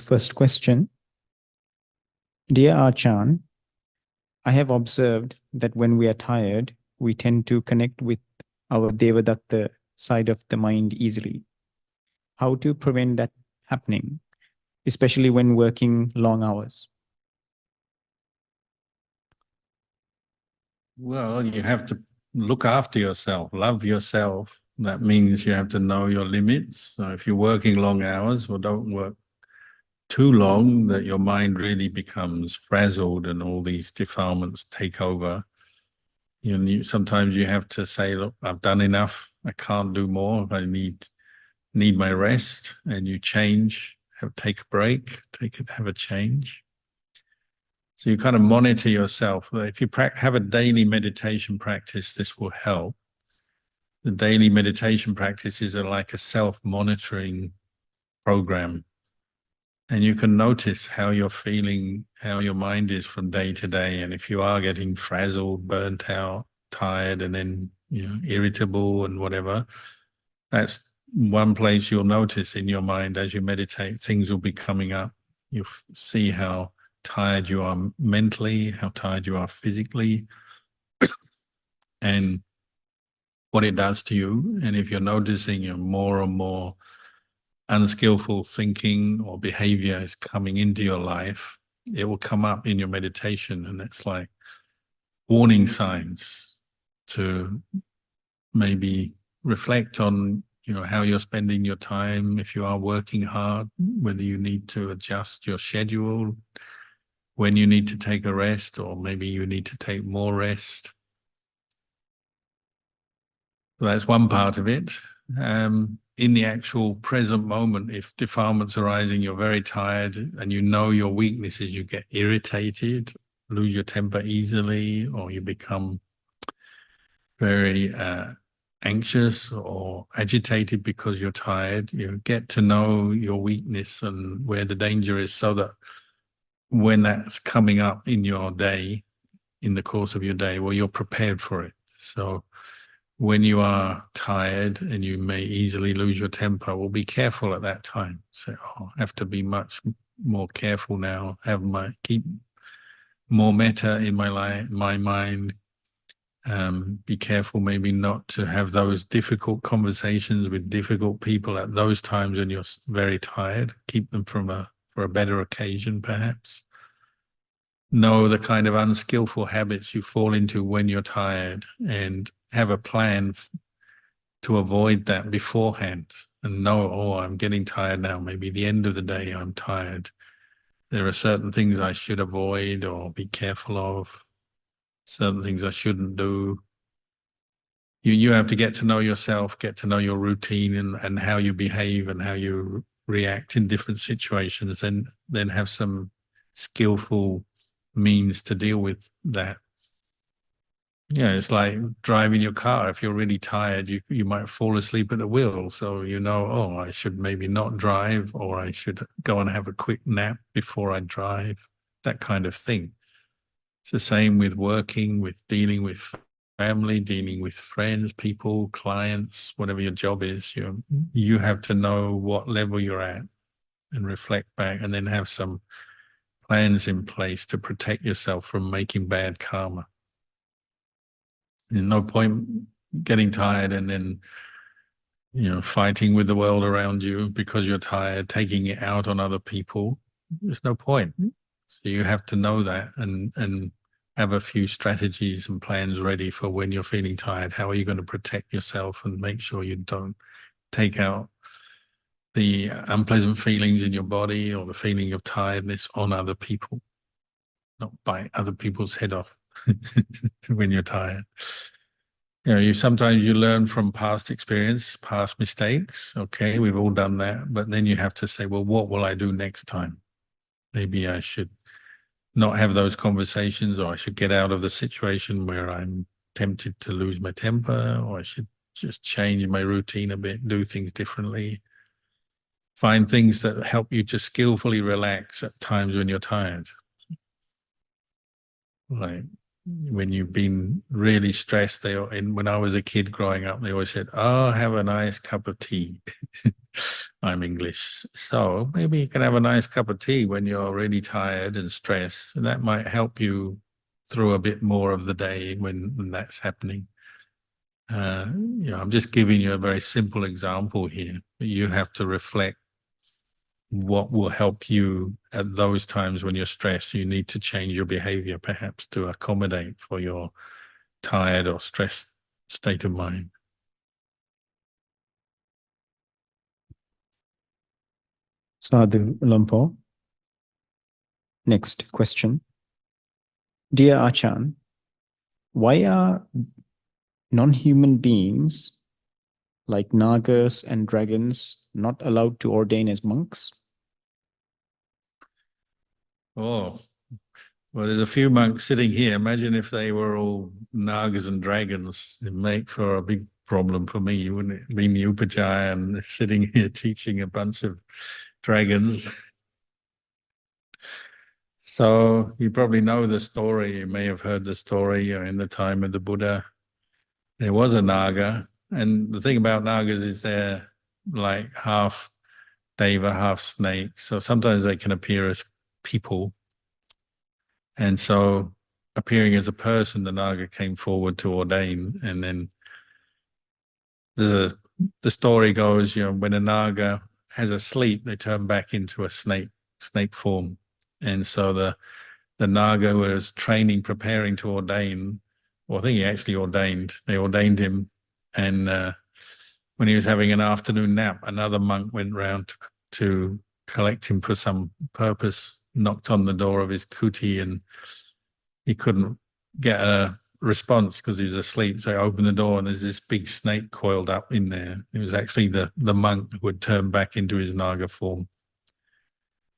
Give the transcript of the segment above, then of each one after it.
first question. Dear Ajahn, I have observed that when we are tired, we tend to connect with our Devadatta side of the mind easily. How to prevent that happening, especially when working long hours? Well, you have to look after yourself, love yourself. That means you have to know your limits. So if you're working long hours, well, don't work too long that your mind really becomes frazzled and all these defilements take over. Sometimes you have to say, look, I've done enough. I can't do more. I need my rest. And you change, take a break, have a change. So you kind of monitor yourself. If you have a daily meditation practice, this will help. The daily meditation practices are like a self-monitoring program. And you can notice how you're feeling, how your mind is from day to day. And if you are getting frazzled, burnt out, tired, and then irritable and whatever, that's one place you'll notice in your mind as you meditate. Things will be coming up. You'll see how tired you are mentally, how tired you are physically, and what it does to you. And if you're noticing you're more and more unskillful thinking or behavior is coming into your life, it will come up in your meditation, and it's like warning signs to maybe reflect on how you're spending your time. If you are working hard, whether you need to adjust your schedule, when you need to take a rest, or maybe you need to take more rest. So that's one part of it. In the actual present moment, if defilements are arising, you're very tired and you know your weaknesses, you get irritated, lose your temper easily, or you become very anxious or agitated because you're tired. You get to know your weakness and where the danger is, so that when that's coming up in your day, in the course of your day, well, you're prepared for it. So when you are tired and you may easily lose your temper, well, be careful at that time. Say, I have to be much more careful now, keep more metta in my mind. Be careful maybe not to have those difficult conversations with difficult people at those times when you're very tired. Keep them for a better occasion, perhaps. Know the kind of unskillful habits you fall into when you're tired, and have a plan to avoid that beforehand, and know, I'm getting tired now. Maybe the end of the day I'm tired. There are certain things I should avoid or be careful of, certain things I shouldn't do. You have to get to know yourself, get to know your routine and how you behave and how you react in different situations, and then have some skillful means to deal with that. It's like driving your car. If you're really tired, you might fall asleep at the wheel. So I should maybe not drive, or I should go and have a quick nap before I drive, that kind of thing. It's the same with working, with dealing with family, dealing with friends, people, clients, whatever your job is. You have to know what level you're at and reflect back, and then have some plans in place to protect yourself from making bad karma. There's no point getting tired and then, fighting with the world around you because you're tired, taking it out on other people. There's no point. So you have to know that and have a few strategies and plans ready for when you're feeling tired. How are you going to protect yourself and make sure you don't take out the unpleasant feelings in your body or the feeling of tiredness on other people, not bite other people's head off when you're tired. Sometimes you learn from past experience, past mistakes. Okay, we've all done that. But then you have to say, well, what will I do next time? Maybe I should not have those conversations, or I should get out of the situation where I'm tempted to lose my temper, or I should just change my routine a bit, do things differently. Find things that help you to skillfully relax at times when you're tired. Like when you've been really stressed, and when I was a kid growing up, they always said, "Oh, have a nice cup of tea." I'm English, so maybe you can have a nice cup of tea when you're really tired and stressed, and that might help you through a bit more of the day when that's happening. I'm just giving you a very simple example here. You have to reflect what will help you at those times when you're stressed. You need to change your behavior perhaps to accommodate for your tired or stressed state of mind. Sadhu Lumpur. Next question. Dear Achan, why are non-human beings like Nagas and dragons not allowed to ordain as monks? Oh, well, there's a few monks sitting here. Imagine if they were all Nagas and dragons. It'd make for a big problem for me, wouldn't it? Being the Upajjhaya and sitting here teaching a bunch of dragons. So you probably know the story. You may have heard the story in the time of the Buddha. There was a Naga. And the thing about Nagas is they're like half deva, half snake. So sometimes they can appear as people. And so appearing as a person, the Naga came forward to ordain. And then the story goes, when a Naga has a sleep, they turn back into a snake form. And so the Naga was training, preparing to ordain, well, I think he actually ordained. They ordained him. And when he was having an afternoon nap, another monk went round to collect him for some purpose, knocked on the door of his kuti, and he couldn't get a response because he was asleep. So I opened the door and there's this big snake coiled up in there. It was actually the monk who had turned back into his Naga form.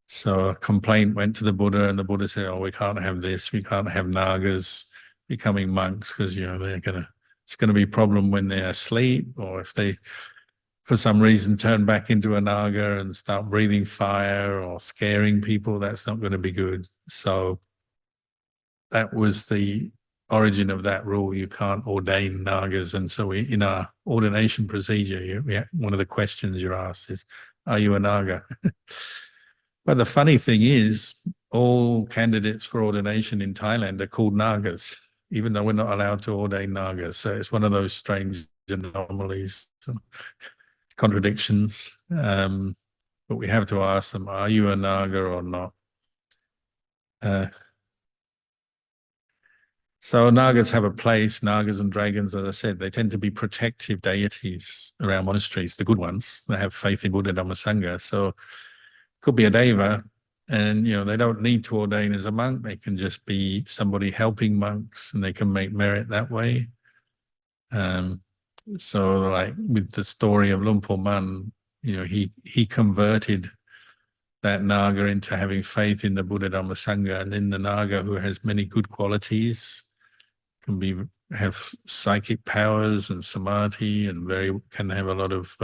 So a complaint went to the Buddha, and the Buddha said, "Oh, we can't have this. We can't have Nagas becoming monks because it's gonna be a problem when they're asleep, or if they, for some reason, turn back into a Naga and start breathing fire or scaring people. That's not going to be good." So that was the origin of that rule. You can't ordain Nagas, and so in our ordination procedure, one of the questions you're asked is, "Are you a Naga?" But the funny thing is, all candidates for ordination in Thailand are called Nagas, even though we're not allowed to ordain Nagas. So it's one of those strange anomalies, contradictions. But we have to ask them, are you a Naga or not? So Nagas have a place. Nagas and dragons, as I said, they tend to be protective deities around monasteries, the good ones. They have faith in Buddha, Dhamma, Sangha. So could be a deva, and they don't need to ordain as a monk. They can just be somebody helping monks, and they can make merit that way. So like with the story of Lumpur Man, he converted that Naga into having faith in the Buddha, Dhamma, Sangha, and then the Naga who has many good qualities can have psychic powers and samadhi, and can have a lot of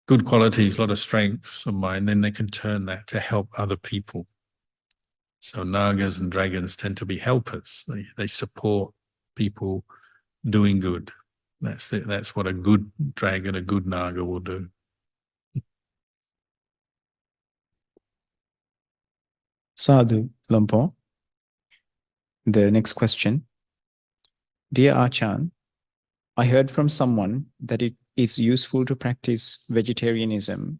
good qualities, a lot of strengths of mind. Then they can turn that to help other people. So Nagas and dragons tend to be helpers. They support people doing good. That's what a good dragon, a good Naga will do. Sadhu Lumpur. The next question. Dear Achan, I heard from someone that it is useful to practice vegetarianism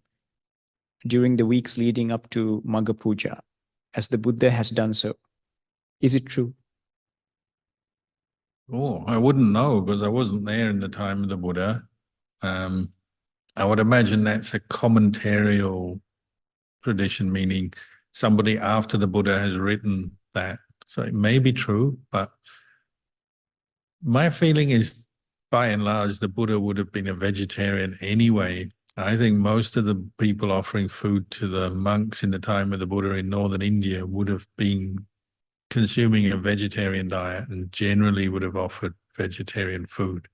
during the weeks leading up to Magha Puja, as the Buddha has done so. Is it true? Oh, I wouldn't know because I wasn't there in the time of the Buddha. I would imagine that's a commentarial tradition, meaning somebody after the Buddha has written that. So it may be true, but my feeling is, by and large, the Buddha would have been a vegetarian anyway. I think most of the people offering food to the monks in the time of the Buddha in northern India would have been consuming a vegetarian diet and generally would have offered vegetarian food.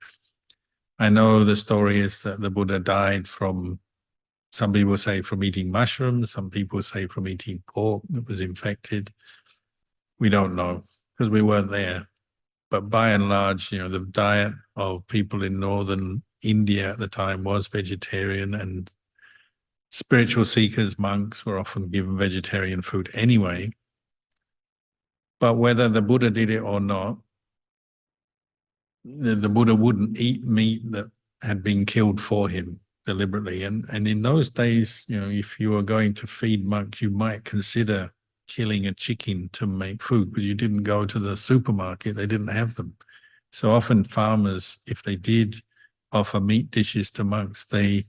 I know the story is that the Buddha died from, some people say from eating mushrooms, some people say from eating pork that was infected. We don't know because we weren't there. But by and large, the diet of people in northern India at the time was vegetarian, and spiritual seekers, monks, were often given vegetarian food anyway. But whether the Buddha did it or not, the Buddha wouldn't eat meat that had been killed for him deliberately. And in those days, if you were going to feed monks, you might consider killing a chicken to make food, because you didn't go to the supermarket, they didn't have them. So often farmers, if they did offer meat dishes to monks, they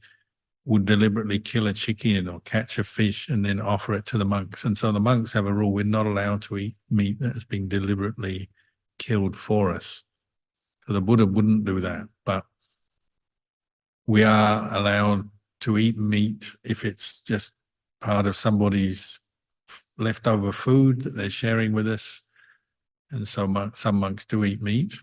would deliberately kill a chicken or catch a fish and then offer it to the monks. And so the monks have a rule: we're not allowed to eat meat that has been deliberately killed for us. So the Buddha wouldn't do that, but we are allowed to eat meat if it's just part of somebody's leftover food that they're sharing with us. And so some monks do eat meat,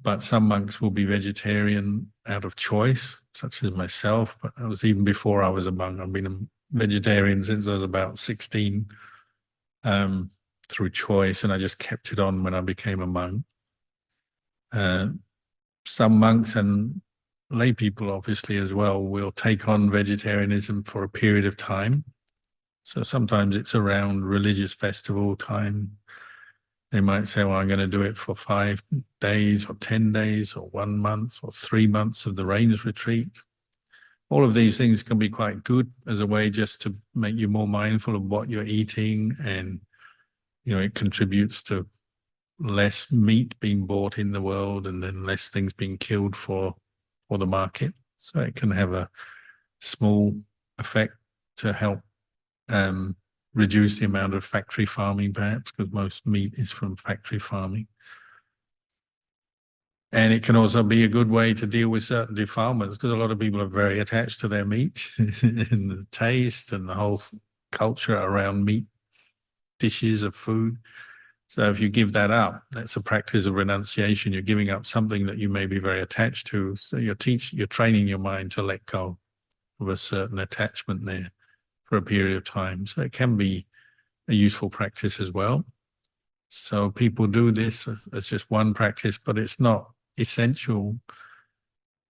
but some monks will be vegetarian out of choice, such as myself. But that was even before I was a monk. I've been a vegetarian since I was about 16, through choice, and I just kept it on when I became a monk. Some monks and lay people, obviously, as well, will take on vegetarianism for a period of time. So sometimes it's around religious festival time. They might say, well, I'm going to do it for 5 days or 10 days or 1 month or 3 months of the rains retreat. All of these things can be quite good as a way just to make you more mindful of what you're eating, and it contributes to less meat being bought in the world, and then less things being killed for the market. So it can have a small effect to help reduce the amount of factory farming, perhaps, because most meat is from factory farming. And it can also be a good way to deal with certain defilements, because a lot of people are very attached to their meat and the taste and the whole culture around meat dishes of food. So if you give that up, that's a practice of renunciation. You're giving up something that you may be very attached to. So you're training your mind to let go of a certain attachment there for a period of time. So it can be a useful practice as well. So people do this as just one practice, but it's not essential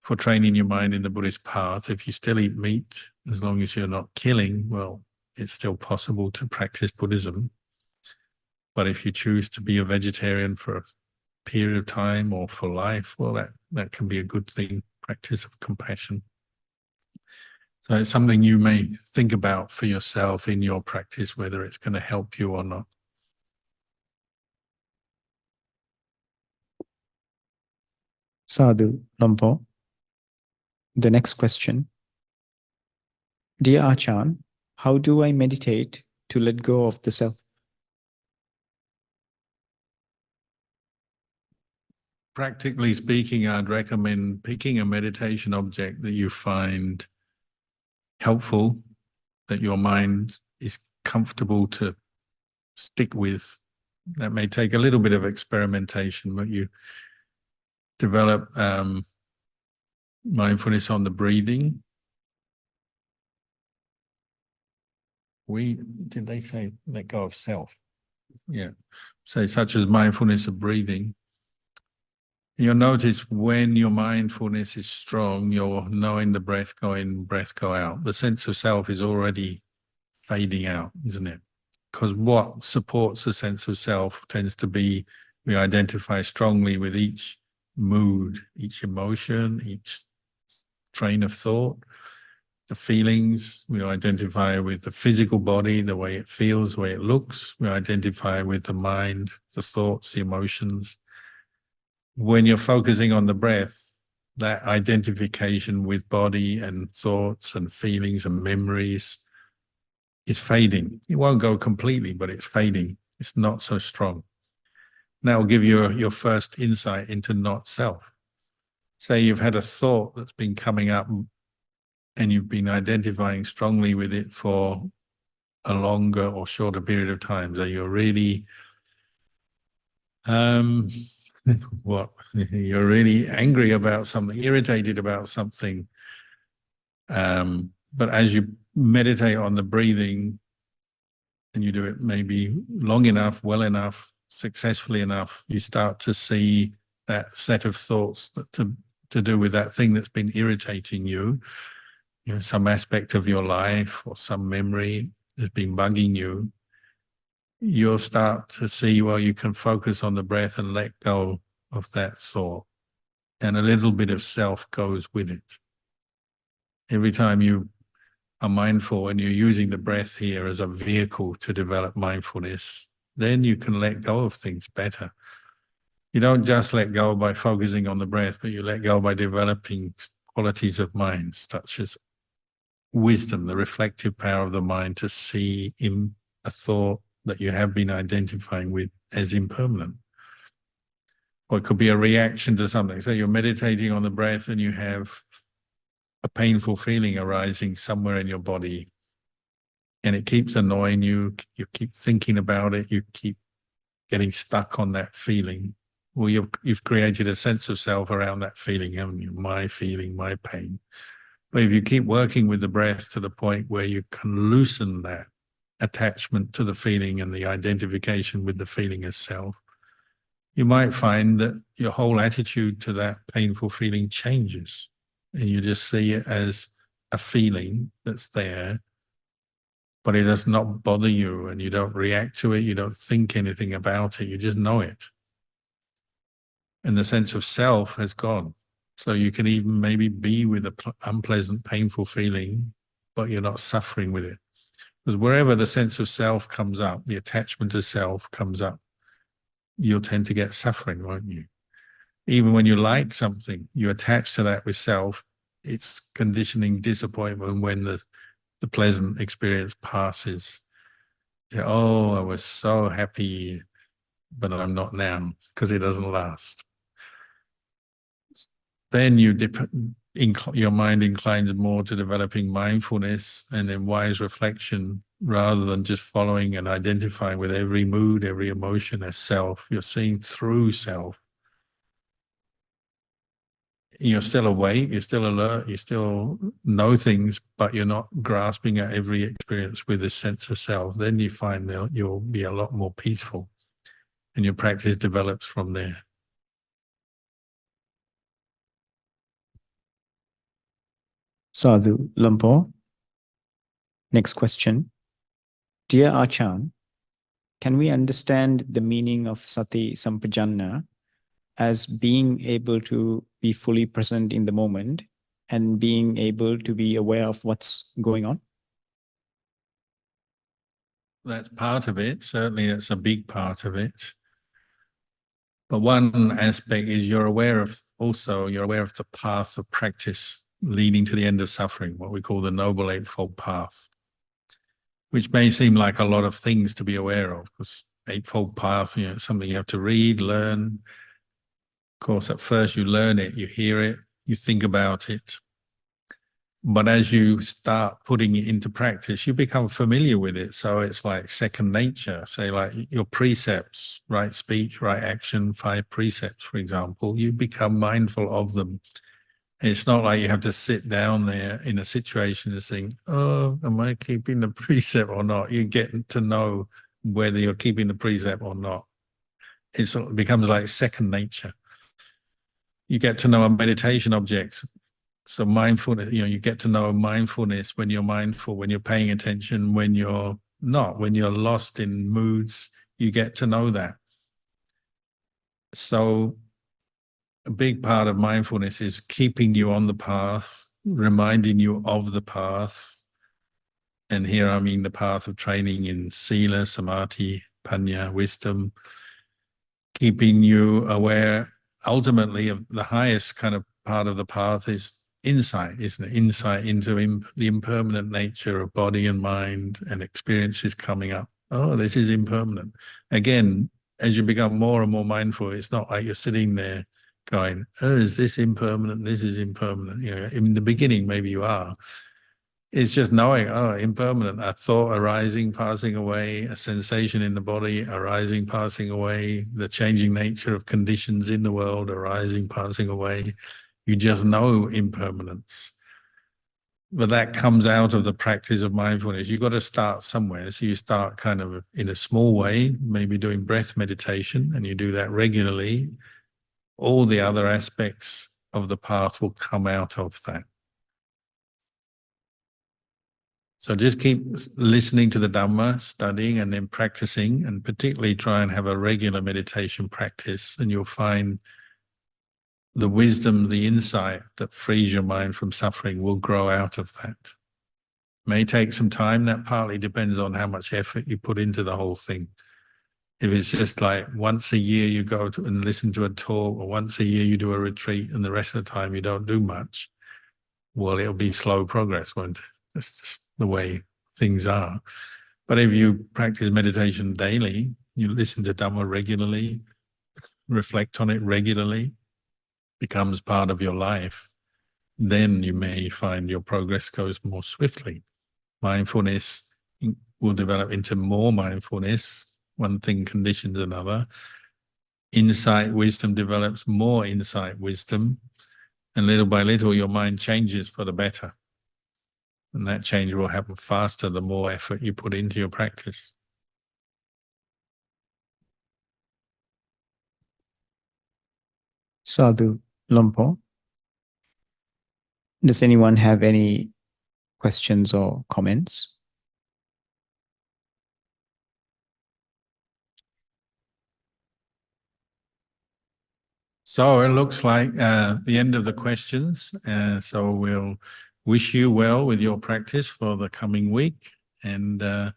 for training your mind in the Buddhist path. If you still eat meat, as long as you're not killing, well, it's still possible to practice Buddhism. But if you choose to be a vegetarian for a period of time or for life, well, that can be a good thing, practice of compassion. So it's something you may think about for yourself in your practice, whether it's going to help you or not. Sadhu, Lampo. The next question. Dear Ajahn, how do I meditate to let go of the self? Practically speaking, I'd recommend picking a meditation object that you find helpful, that your mind is comfortable to stick with. That may take a little bit of experimentation, but you develop mindfulness on the breathing. Did they say let go of self? Yeah. So such as mindfulness of breathing. You'll notice when your mindfulness is strong, you're knowing the breath go in, breath go out. The sense of self is already fading out, isn't it? Because what supports the sense of self tends to be, we identify strongly with each mood, each emotion, each train of thought, the feelings. We identify with the physical body, the way it feels, the way it looks. We identify with the mind, the thoughts, the emotions. When you're focusing on the breath, that identification with body and thoughts and feelings and memories is fading. It won't go completely, but it's fading. It's not so strong. That will give you your first insight into not self. Say you've had a thought that's been coming up and you've been identifying strongly with it for a longer or shorter period of time. So you're really you're really angry about something, irritated about something. But as you meditate on the breathing, and you do it maybe long enough, well enough, successfully enough, you start to see that set of thoughts that to do with that thing that's been irritating you, some aspect of your life or some memory that's been bugging you. You'll start to see, well, you can focus on the breath and let go of that thought. And a little bit of self goes with it. Every time you are mindful and you're using the breath here as a vehicle to develop mindfulness, then you can let go of things better. You don't just let go by focusing on the breath, but you let go by developing qualities of mind, such as wisdom, the reflective power of the mind to see in a thought that you have been identifying with as impermanent. Or it could be a reaction to something. So you're meditating on the breath and you have a painful feeling arising somewhere in your body, and it keeps annoying you. You keep thinking about it. You keep getting stuck on that feeling. Well, you've created a sense of self around that feeling, haven't you? My feeling, my pain. But if you keep working with the breath to the point where you can loosen that attachment to the feeling and the identification with the feeling as self, you might find that your whole attitude to that painful feeling changes, and you just see it as a feeling that's there, but it does not bother you, and you don't react to it, you don't think anything about it, you just know it. And the sense of self has gone. So you can even maybe be with an unpleasant, painful feeling, but you're not suffering with it. Because wherever the sense of self comes up, the attachment to self comes up, you'll tend to get suffering, won't you? Even when you like something, you attach to that with self, it's conditioning disappointment when the pleasant experience passes. Oh, I was so happy, but I'm not now, because it doesn't last. Then your mind inclines more to developing mindfulness and then wise reflection, rather than just following and identifying with every mood, every emotion as self. You're seeing through self. You're still awake, you're still alert, you still know things, but you're not grasping at every experience with a sense of self. Then you find that you'll be a lot more peaceful, and your practice develops from there. Sadhu Lampo. Next question. Dear Ajahn, can we understand the meaning of sati sampajanna as being able to be fully present in the moment and being able to be aware of what's going on? That's part of it. Certainly, it's a big part of it. But one aspect is you're aware of the path of practice leading to the end of suffering, what we call the Noble Eightfold Path, which may seem like a lot of things to be aware of, because Eightfold Path, it's something you have to read, learn. Of course, at first you learn it, you hear it, you think about it. But as you start putting it into practice, you become familiar with it. So it's like second nature. Say like your precepts, right speech, right action, 5 precepts, for example, you become mindful of them. It's not like you have to sit down there in a situation and think, oh, am I keeping the precept or not? You get to know whether you're keeping the precept or not. It becomes like second nature. You get to know a meditation object. So mindfulness, you get to know mindfulness when you're mindful, when you're paying attention, when you're not, when you're lost in moods, you get to know that. So a big part of mindfulness is keeping you on the path, reminding you of the path. And here I mean the path of training in sila, samadhi, panya, wisdom, keeping you aware ultimately of the highest kind of part of the path is insight, isn't it? Insight into the impermanent nature of body and mind and experiences coming up. Oh, this is impermanent. Again, as you become more and more mindful, it's not like you're sitting there going, oh, is this impermanent? This is impermanent. In the beginning, maybe you are. It's just knowing, oh, impermanent, a thought arising, passing away, a sensation in the body arising, passing away, the changing nature of conditions in the world arising, passing away. You just know impermanence. But that comes out of the practice of mindfulness. You've got to start somewhere. So you start kind of in a small way, maybe doing breath meditation, and you do that regularly. All the other aspects of the path will come out of that. So just keep listening to the Dhamma, studying, and then practicing, and particularly try and have a regular meditation practice, and you'll find the wisdom, the insight that frees your mind from suffering will grow out of that. May take some time. That partly depends on how much effort you put into the whole thing. If it's just like once a year you go to and listen to a talk, or once a year you do a retreat and the rest of the time you don't do much, well, it'll be slow progress, won't it? That's just the way things are. But if you practice meditation daily, you listen to Dhamma regularly, reflect on it regularly, becomes part of your life, then you may find your progress goes more swiftly. Mindfulness will develop into more mindfulness. One thing conditions another. Insight, wisdom develops more insight, wisdom. And little by little, your mind changes for the better. And that change will happen faster the more effort you put into your practice. Sadhu Lumpo. Does anyone have any questions or comments? So it looks like the end of the questions. So we'll wish you well with your practice for the coming week. And I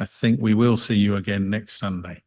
think we will see you again next Sunday.